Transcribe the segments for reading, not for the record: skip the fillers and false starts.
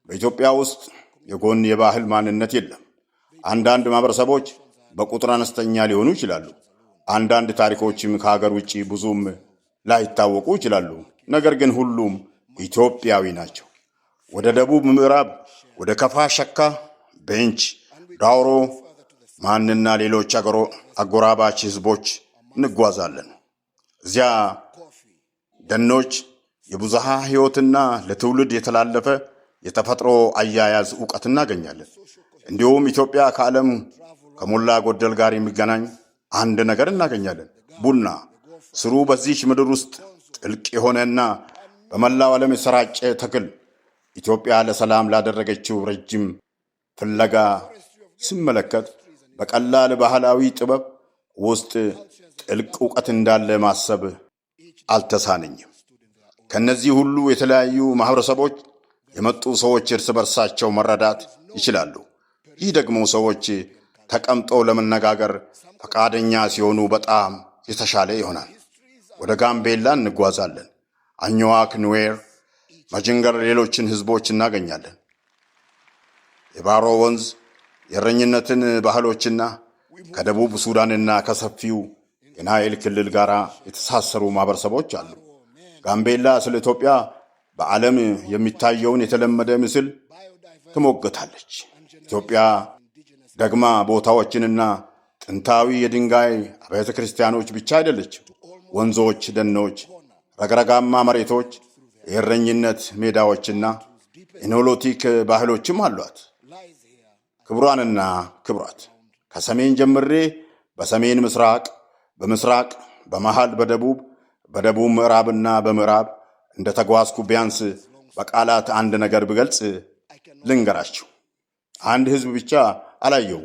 በኢትዮጵያ ውስጥ የጎን የባህል ማንነት የለም። አንዳንድ ማህበረሰቦች በቁጥር አነስተኛ ሊሆኑ ይችላሉ። አንዳንድ ታሪኮችም ከሀገር ውጪ ብዙም ላይታወቁ ይችላሉ። ነገር ግን ሁሉም ኢትዮጵያዊ ናቸው። ወደ ደቡብ ምዕራብ ወደ ከፋ፣ ሸካ፣ ቤንች፣ ዳውሮ፣ ማንና ሌሎች አጎራባች ህዝቦች እንጓዛለን። እዚያ ደኖች የብዝሃ ህይወትና ለትውልድ የተላለፈ የተፈጥሮ አያያዝ ዕውቀት እናገኛለን። እንዲሁም ኢትዮጵያ ከዓለም ከሞላ ጎደል ጋር የሚገናኝ አንድ ነገር እናገኛለን። ቡና ስሩ በዚች ምድር ውስጥ ጥልቅ የሆነና በመላው ዓለም የሰራጨ ተክል ኢትዮጵያ ለሰላም ላደረገችው ረጅም ፍለጋ ስመለከት በቀላል ባህላዊ ጥበብ ውስጥ ጥልቅ ዕውቀት እንዳለ ማሰብ አልተሳነኝም። ከነዚህ ሁሉ የተለያዩ ማህበረሰቦች የመጡ ሰዎች እርስ በርሳቸው መረዳት ይችላሉ። ይህ ደግሞ ሰዎች ተቀምጠው ለመነጋገር ፈቃደኛ ሲሆኑ በጣም የተሻለ ይሆናል። ወደ ጋምቤላ እንጓዛለን። አኝዋክ፣ ኑዌር፣ ማጅንገር፣ ሌሎችን ህዝቦች እናገኛለን። የባሮ ወንዝ የእረኝነትን ባህሎችና ከደቡብ ሱዳንና ከሰፊው የናይል ክልል ጋር የተሳሰሩ ማህበረሰቦች አሉ። ጋምቤላ ስለ ኢትዮጵያ በዓለም የሚታየውን የተለመደ ምስል ትሞግታለች። ኢትዮጵያ ደግማ ቦታዎችንና ጥንታዊ የድንጋይ አብያተ ክርስቲያኖች ብቻ አይደለች። ወንዞች፣ ደኖች፣ ረግረጋማ መሬቶች፣ የእረኝነት ሜዳዎችና ኢኖሎቲክ ባህሎችም አሏት። ክቡራንና ክቡራት፣ ከሰሜን ጀምሬ በሰሜን ምስራቅ፣ በምስራቅ፣ በመሃል፣ በደቡብ ምዕራብና በምዕራብ እንደ ተጓዝኩ ቢያንስ በቃላት አንድ ነገር ብገልጽ ልንገራችሁ። አንድ ህዝብ ብቻ አላየሁ፣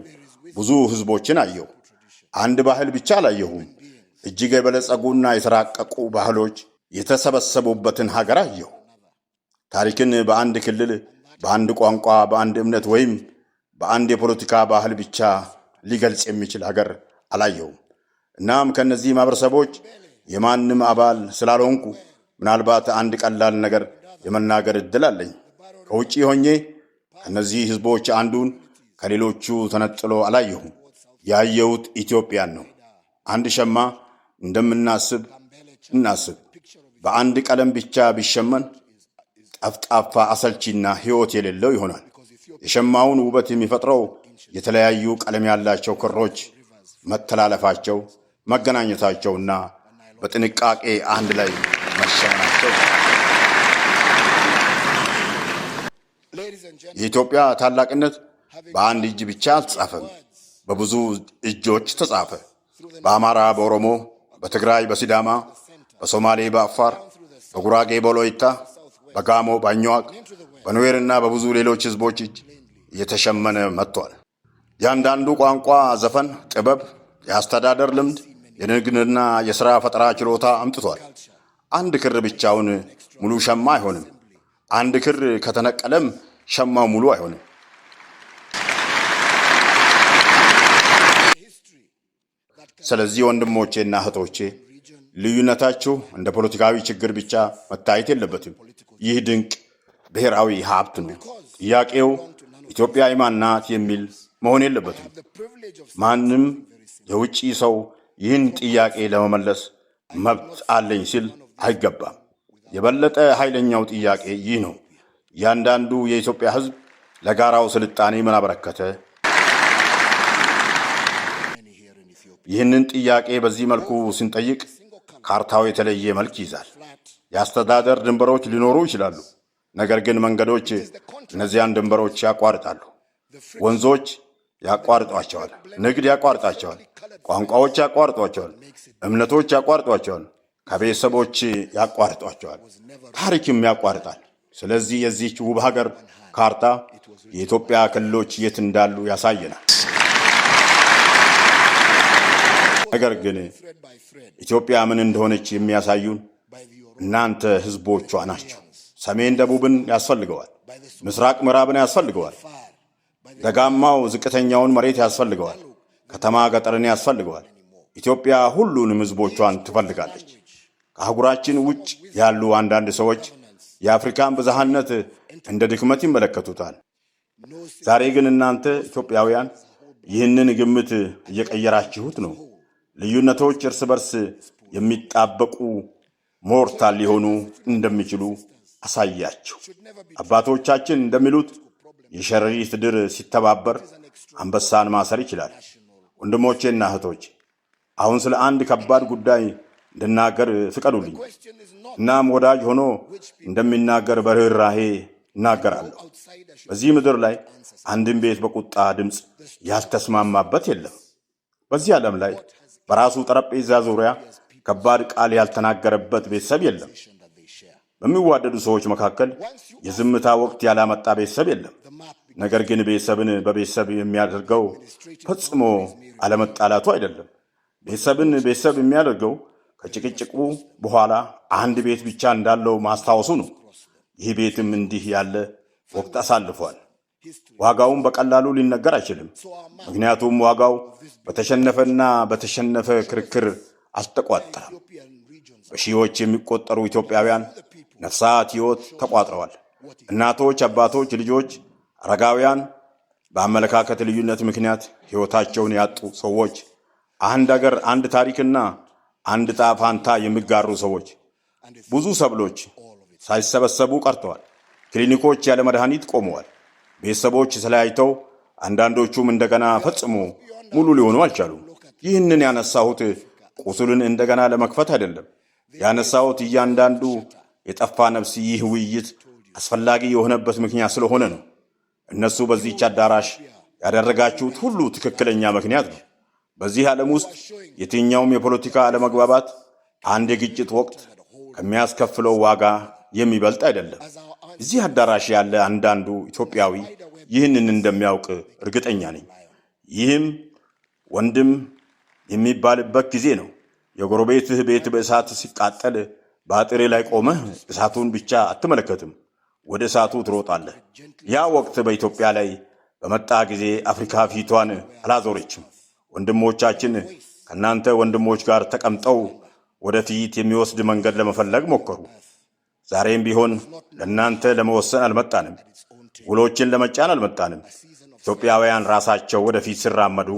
ብዙ ህዝቦችን አየሁ። አንድ ባህል ብቻ አላየሁም፣ እጅግ የበለጸጉና የተራቀቁ ባህሎች የተሰበሰቡበትን ሀገር አየሁ። ታሪክን በአንድ ክልል፣ በአንድ ቋንቋ፣ በአንድ እምነት ወይም በአንድ የፖለቲካ ባህል ብቻ ሊገልጽ የሚችል ሀገር አላየሁም። እናም ከነዚህ ማህበረሰቦች የማንም አባል ስላልሆንኩ ምናልባት አንድ ቀላል ነገር የመናገር ዕድል አለኝ። ከውጪ ሆኜ ከነዚህ ህዝቦች አንዱን ከሌሎቹ ተነጥሎ አላየሁም። ያየሁት ኢትዮጵያን ነው። አንድ ሸማ እንደምናስብ እናስብ። በአንድ ቀለም ብቻ ቢሸመን ጠፍጣፋ፣ አሰልቺና ህይወት የሌለው ይሆናል። የሸማውን ውበት የሚፈጥረው የተለያዩ ቀለም ያላቸው ክሮች መተላለፋቸው፣ መገናኘታቸውና በጥንቃቄ አንድ ላይ መሸመናቸው። የኢትዮጵያ ታላቅነት በአንድ እጅ ብቻ አልተጻፈም፣ በብዙ እጆች ተጻፈ። በአማራ፣ በኦሮሞ፣ በትግራይ፣ በሲዳማ፣ በሶማሌ፣ በአፋር፣ በጉራጌ፣ በወላይታ፣ በጋሞ፣ በአኝዋክ፣ በኑዌርና በብዙ ሌሎች ህዝቦች እጅ እየተሸመነ መጥቷል። ያንዳንዱ ቋንቋ፣ ዘፈን፣ ጥበብ፣ የአስተዳደር ልምድ፣ የንግድና የሥራ ፈጠራ ችሎታ አምጥቷል። አንድ ክር ብቻውን ሙሉ ሸማ አይሆንም። አንድ ክር ከተነቀለም ሸማው ሙሉ አይሆንም። ስለዚህ ወንድሞቼና እህቶቼ ልዩነታችሁ እንደ ፖለቲካዊ ችግር ብቻ መታየት የለበትም። ይህ ድንቅ ብሔራዊ ሀብት ነው። ጥያቄው ኢትዮጵያ የማን ናት የሚል መሆን የለበትም። ማንም የውጪ ሰው ይህን ጥያቄ ለመመለስ መብት አለኝ ሲል አይገባም። የበለጠ ኃይለኛው ጥያቄ ይህ ነው። እያንዳንዱ የኢትዮጵያ ህዝብ ለጋራው ስልጣኔ ምን አበረከተ? ይህንን ጥያቄ በዚህ መልኩ ስንጠይቅ ካርታው የተለየ መልክ ይዛል። የአስተዳደር ድንበሮች ሊኖሩ ይችላሉ፣ ነገር ግን መንገዶች እነዚያን ድንበሮች ያቋርጣሉ። ወንዞች ያቋርጧቸዋል፣ ንግድ ያቋርጣቸዋል፣ ቋንቋዎች ያቋርጧቸዋል፣ እምነቶች ያቋርጧቸዋል፣ ከቤተሰቦች ያቋርጧቸዋል፣ ታሪክም ያቋርጣል። ስለዚህ የዚህች ውብ ሀገር ካርታ የኢትዮጵያ ክልሎች የት እንዳሉ ያሳየናል። ነገር ግን ኢትዮጵያ ምን እንደሆነች የሚያሳዩን እናንተ ህዝቦቿ ናችሁ። ሰሜን ደቡብን ያስፈልገዋል፣ ምስራቅ ምዕራብን ያስፈልገዋል፣ ደጋማው ዝቅተኛውን መሬት ያስፈልገዋል፣ ከተማ ገጠርን ያስፈልገዋል። ኢትዮጵያ ሁሉንም ህዝቦቿን ትፈልጋለች። ከአህጉራችን ውጭ ያሉ አንዳንድ ሰዎች የአፍሪካን ብዝሃነት እንደ ድክመት ይመለከቱታል። ዛሬ ግን እናንተ ኢትዮጵያውያን ይህንን ግምት እየቀየራችሁት ነው። ልዩነቶች እርስ በርስ የሚጣበቁ ሞርታል ሊሆኑ እንደሚችሉ አሳያችሁ። አባቶቻችን እንደሚሉት የሸረሪት ድር ሲተባበር አንበሳን ማሰር ይችላል። ወንድሞቼና እህቶች አሁን ስለ አንድ ከባድ ጉዳይ እንድናገር ፍቀዱልኝ። እናም ወዳጅ ሆኖ እንደሚናገር በርህራሄ እናገራለሁ። በዚህ ምድር ላይ አንድም ቤት በቁጣ ድምፅ ያልተስማማበት የለም። በዚህ ዓለም ላይ በራሱ ጠረጴዛ ዙሪያ ከባድ ቃል ያልተናገረበት ቤተሰብ የለም። በሚዋደዱ ሰዎች መካከል የዝምታ ወቅት ያላመጣ ቤተሰብ የለም። ነገር ግን ቤተሰብን በቤተሰብ የሚያደርገው ፈጽሞ አለመጣላቱ አይደለም። ቤተሰብን ቤተሰብ የሚያደርገው ከጭቅጭቁ በኋላ አንድ ቤት ብቻ እንዳለው ማስታወሱ ነው። ይህ ቤትም እንዲህ ያለ ወቅት አሳልፏል። ዋጋውን በቀላሉ ሊነገር አይችልም። ምክንያቱም ዋጋው በተሸነፈና በተሸነፈ ክርክር አልተቋጠረም። በሺዎች የሚቆጠሩ ኢትዮጵያውያን ነፍሳት ሕይወት ተቋጥረዋል። እናቶች፣ አባቶች፣ ልጆች፣ አረጋውያን፣ በአመለካከት ልዩነት ምክንያት ሕይወታቸውን ያጡ ሰዎች፣ አንድ አገር፣ አንድ ታሪክና አንድ ዕጣ ፈንታ የሚጋሩ ሰዎች፣ ብዙ ሰብሎች ሳይሰበሰቡ ቀርተዋል። ክሊኒኮች ያለ መድኃኒት ቆመዋል። ቤተሰቦች ተለያይተው አንዳንዶቹም እንደገና ፈጽሞ ሙሉ ሊሆኑ አልቻሉም። ይህንን ያነሳሁት ቁስሉን እንደገና ለመክፈት አይደለም። ያነሳሁት እያንዳንዱ የጠፋ ነፍስ ይህ ውይይት አስፈላጊ የሆነበት ምክንያት ስለሆነ ነው። እነሱ በዚህች አዳራሽ ያደረጋችሁት ሁሉ ትክክለኛ ምክንያት ነው። በዚህ ዓለም ውስጥ የትኛውም የፖለቲካ አለመግባባት አንድ የግጭት ወቅት ከሚያስከፍለው ዋጋ የሚበልጥ አይደለም። እዚህ አዳራሽ ያለ አንዳንዱ ኢትዮጵያዊ ይህንን እንደሚያውቅ እርግጠኛ ነኝ። ይህም ወንድም የሚባልበት ጊዜ ነው። የጎረቤትህ ቤት በእሳት ሲቃጠል በአጥሬ ላይ ቆመህ እሳቱን ብቻ አትመለከትም፣ ወደ እሳቱ ትሮጣለህ። ያ ወቅት በኢትዮጵያ ላይ በመጣ ጊዜ አፍሪካ ፊቷን አላዞረችም። ወንድሞቻችን ከእናንተ ወንድሞች ጋር ተቀምጠው ወደፊት የሚወስድ መንገድ ለመፈለግ ሞከሩ። ዛሬም ቢሆን ለእናንተ ለመወሰን አልመጣንም። ውሎችን ለመጫን አልመጣንም። ኢትዮጵያውያን ራሳቸው ወደፊት ሲራመዱ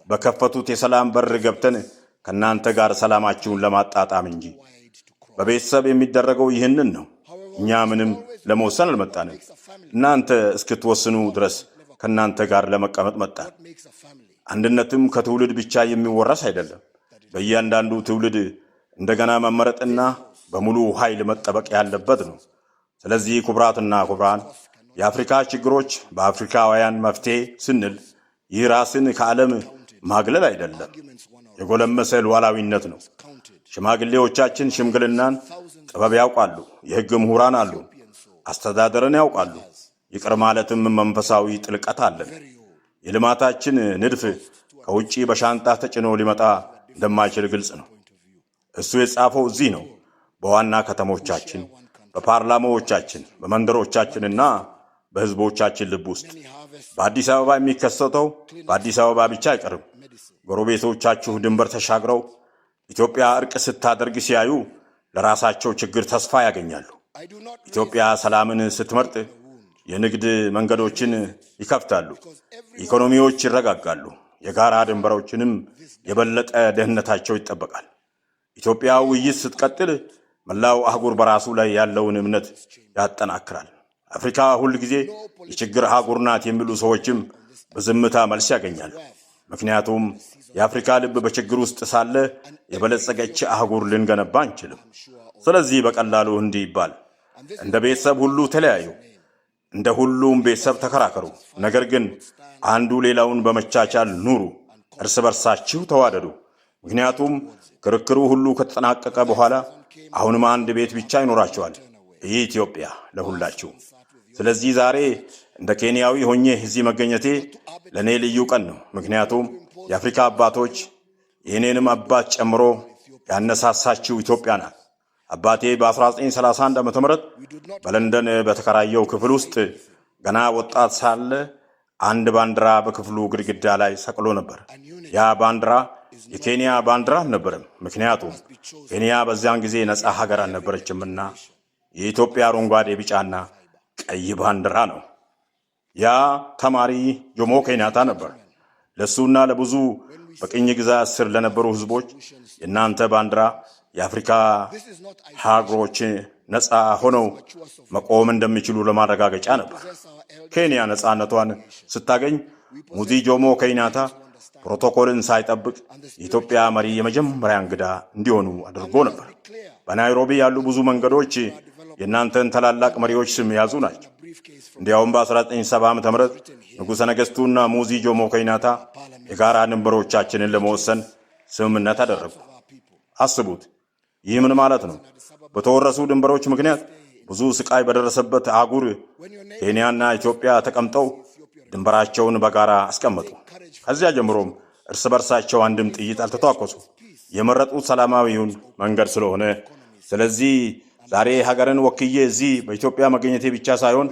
በከፈቱት የሰላም በር ገብተን ከእናንተ ጋር ሰላማችሁን ለማጣጣም እንጂ። በቤተሰብ የሚደረገው ይህንን ነው። እኛ ምንም ለመወሰን አልመጣንም። እናንተ እስክትወስኑ ድረስ ከእናንተ ጋር ለመቀመጥ መጣን። አንድነትም ከትውልድ ብቻ የሚወረስ አይደለም። በእያንዳንዱ ትውልድ እንደገና መመረጥና በሙሉ ኃይል መጠበቅ ያለበት ነው። ስለዚህ ክቡራትና ክቡራን፣ የአፍሪካ ችግሮች በአፍሪካውያን መፍትሄ ስንል ይህ ራስን ከዓለም ማግለል አይደለም፣ የጎለመሰ ሉዓላዊነት ነው። ሽማግሌዎቻችን ሽምግልናን ጥበብ ያውቃሉ። የሕግ ምሁራን አሉ። አስተዳደርን ያውቃሉ። ይቅር ማለትም መንፈሳዊ ጥልቀት አለን። የልማታችን ንድፍ ከውጪ በሻንጣ ተጭኖ ሊመጣ እንደማይችል ግልጽ ነው። እሱ የጻፈው እዚህ ነው፣ በዋና ከተሞቻችን፣ በፓርላማዎቻችን፣ በመንደሮቻችንና በሕዝቦቻችን ልብ ውስጥ። በአዲስ አበባ የሚከሰተው በአዲስ አበባ ብቻ አይቀርም። ጎረቤቶቻችሁ ድንበር ተሻግረው ኢትዮጵያ እርቅ ስታደርግ ሲያዩ ለራሳቸው ችግር ተስፋ ያገኛሉ። ኢትዮጵያ ሰላምን ስትመርጥ የንግድ መንገዶችን ይከፍታሉ፣ ኢኮኖሚዎች ይረጋጋሉ፣ የጋራ ድንበሮችንም የበለጠ ደህንነታቸው ይጠበቃል። ኢትዮጵያ ውይይት ስትቀጥል መላው አህጉር በራሱ ላይ ያለውን እምነት ያጠናክራል። አፍሪካ ሁል ጊዜ የችግር አህጉር ናት የሚሉ ሰዎችም በዝምታ መልስ ያገኛሉ። ምክንያቱም የአፍሪካ ልብ በችግር ውስጥ ሳለ የበለጸገች አህጉር ልንገነባ አንችልም። ስለዚህ በቀላሉ እንዲህ ይባል፣ እንደ ቤተሰብ ሁሉ ተለያዩ፣ እንደ ሁሉም ቤተሰብ ተከራከሩ፣ ነገር ግን አንዱ ሌላውን በመቻቻል ኑሩ፣ እርስ በርሳችሁ ተዋደዱ። ምክንያቱም ክርክሩ ሁሉ ከተጠናቀቀ በኋላ አሁንም አንድ ቤት ብቻ ይኖራቸዋል፣ ኢትዮጵያ ለሁላችሁ። ስለዚህ ዛሬ እንደ ኬንያዊ ሆኜ እዚህ መገኘቴ ለእኔ ልዩ ቀን ነው። ምክንያቱም የአፍሪካ አባቶች የእኔንም አባት ጨምሮ ያነሳሳችው ኢትዮጵያ ናት። አባቴ በ1931 ዓ.ም በለንደን በተከራየው ክፍል ውስጥ ገና ወጣት ሳለ አንድ ባንዲራ በክፍሉ ግድግዳ ላይ ሰቅሎ ነበር። ያ ባንዲራ የኬንያ ባንዲራ አልነበረም። ምክንያቱም ኬንያ በዚያን ጊዜ ነፃ ሀገር አልነበረችምና የኢትዮጵያ አረንጓዴ፣ ቢጫና ቀይ ባንዲራ ነው። ያ ተማሪ ጆሞ ኬንያታ ነበር። ለሱና ለብዙ በቅኝ ግዛት ስር ለነበሩ ህዝቦች የናንተ ባንዲራ የአፍሪካ ሀገሮች ነፃ ሆነው መቆም እንደሚችሉ ለማረጋገጫ ነበር። ኬንያ ነፃነቷን ስታገኝ ሙዚ ጆሞ ኬንያታ ፕሮቶኮልን ሳይጠብቅ የኢትዮጵያ መሪ የመጀመሪያ እንግዳ እንዲሆኑ አድርጎ ነበር። በናይሮቢ ያሉ ብዙ መንገዶች የናንተን ታላላቅ መሪዎች ስም ያዙ ናቸው። እንዲያውም በ1970 ዓ.ም ንጉሠ ነገሥቱና ሙዚ ጆሞ ኬንያታ የጋራ ድንበሮቻችንን ለመወሰን ስምምነት አደረጉ። አስቡት፣ ይህ ምን ማለት ነው? በተወረሱ ድንበሮች ምክንያት ብዙ ስቃይ በደረሰበት አህጉር ኬንያና ኢትዮጵያ ተቀምጠው ድንበራቸውን በጋራ አስቀመጡ። ከዚያ ጀምሮም እርስ በርሳቸው አንድም ጥይት አልተተኳኮሱ። የመረጡት ሰላማዊውን መንገድ ስለሆነ ስለዚህ ዛሬ ሀገርን ወክዬ እዚህ በኢትዮጵያ መገኘቴ ብቻ ሳይሆን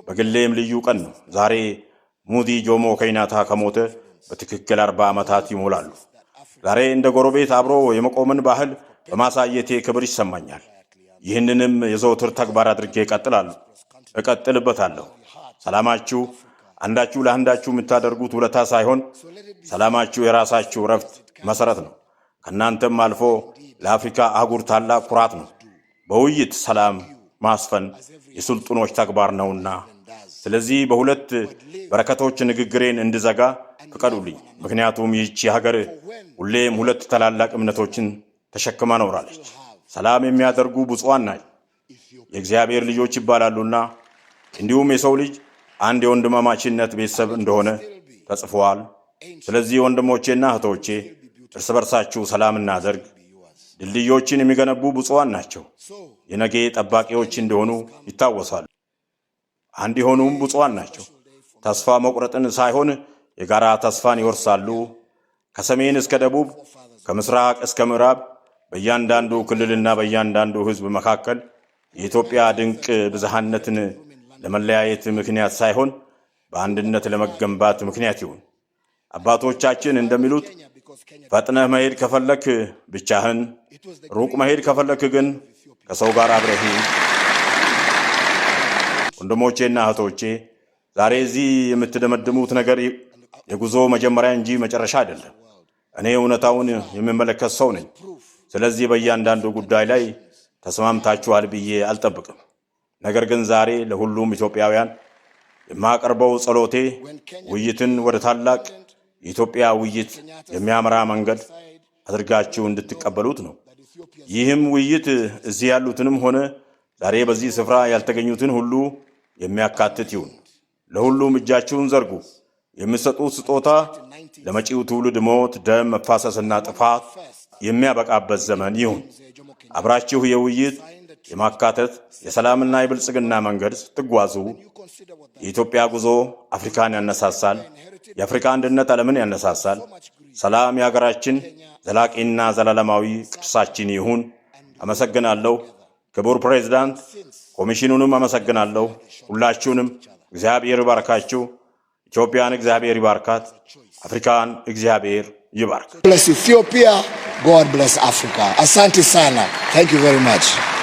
በግሌም ልዩ ቀን ነው። ዛሬ ሙዚ ጆሞ ኬንያታ ከሞተ በትክክል 40 ዓመታት ይሞላሉ። ዛሬ እንደ ጎረቤት አብሮ የመቆምን ባህል በማሳየቴ ክብር ይሰማኛል። ይህንንም የዘውትር ተግባር አድርጌ እቀጥልበታለሁ። ሰላማችሁ አንዳችሁ ለአንዳችሁ የምታደርጉት ውለታ ሳይሆን ሰላማችሁ የራሳችሁ ረፍት መሰረት ነው። ከናንተም አልፎ ለአፍሪካ አህጉር ታላቅ ኩራት ነው። በውይይት ሰላም ማስፈን የሱልጣኖች ተግባር ነውና ስለዚህ በሁለት በረከቶች ንግግሬን እንድዘጋ ፍቀዱልኝ። ምክንያቱም ይህች ሀገር ሁሌም ሁለት ታላላቅ እምነቶችን ተሸክማ ኖራለች። ሰላም የሚያደርጉ ብፁዓን ናቸው የእግዚአብሔር ልጆች ይባላሉና እንዲሁም የሰው ልጅ አንድ የወንድማማችነት ቤተሰብ እንደሆነ ተጽፏል። ስለዚህ ወንድሞቼና እህቶቼ እርስ በርሳችሁ ሰላም እናድርግ። ድልድዮችን የሚገነቡ ብፁዓን ናቸው የነገ ጠባቂዎች እንደሆኑ ይታወሳሉ። አንድ የሆኑም ብፁዓን ናቸው። ተስፋ መቁረጥን ሳይሆን የጋራ ተስፋን ይወርሳሉ። ከሰሜን እስከ ደቡብ፣ ከምስራቅ እስከ ምዕራብ በእያንዳንዱ ክልልና በእያንዳንዱ ሕዝብ መካከል የኢትዮጵያ ድንቅ ብዝሃነትን ለመለያየት ምክንያት ሳይሆን በአንድነት ለመገንባት ምክንያት ይሁን። አባቶቻችን እንደሚሉት ፈጥነህ መሄድ ከፈለክ ብቻህን፣ ሩቅ መሄድ ከፈለክ ግን ከሰው ጋር አብረህ። ወንድሞቼና እህቶቼ ዛሬ እዚህ የምትደመድሙት ነገር የጉዞ መጀመሪያ እንጂ መጨረሻ አይደለም። እኔ እውነታውን የምመለከት ሰው ነኝ። ስለዚህ በእያንዳንዱ ጉዳይ ላይ ተስማምታችኋል ብዬ አልጠብቅም። ነገር ግን ዛሬ ለሁሉም ኢትዮጵያውያን የማቀርበው ጸሎቴ ውይይትን ወደ ታላቅ የኢትዮጵያ ውይይት የሚያመራ መንገድ አድርጋችሁ እንድትቀበሉት ነው። ይህም ውይይት እዚህ ያሉትንም ሆነ ዛሬ በዚህ ስፍራ ያልተገኙትን ሁሉ የሚያካትት ይሁን። ለሁሉም እጃችሁን ዘርጉ። የምትሰጡት ስጦታ ለመጪው ትውልድ ሞት፣ ደም መፋሰስና ጥፋት የሚያበቃበት ዘመን ይሁን። አብራችሁ የውይይት የማካተት የሰላምና የብልጽግና መንገድ ስትጓዙ የኢትዮጵያ ጉዞ አፍሪካን ያነሳሳል። የአፍሪካ አንድነት ዓለምን ያነሳሳል። ሰላም የሀገራችን ዘላቂና ዘላለማዊ ቅርሳችን ይሁን። አመሰግናለሁ። ክቡር ፕሬዝዳንት፣ ኮሚሽኑንም አመሰግናለሁ። ሁላችሁንም እግዚአብሔር ይባርካችሁ። ኢትዮጵያን እግዚአብሔር ይባርካት። አፍሪካን እግዚአብሔር ይባርክ። Bless Ethiopia. God bless Africa. Asante sana. Thank you very much.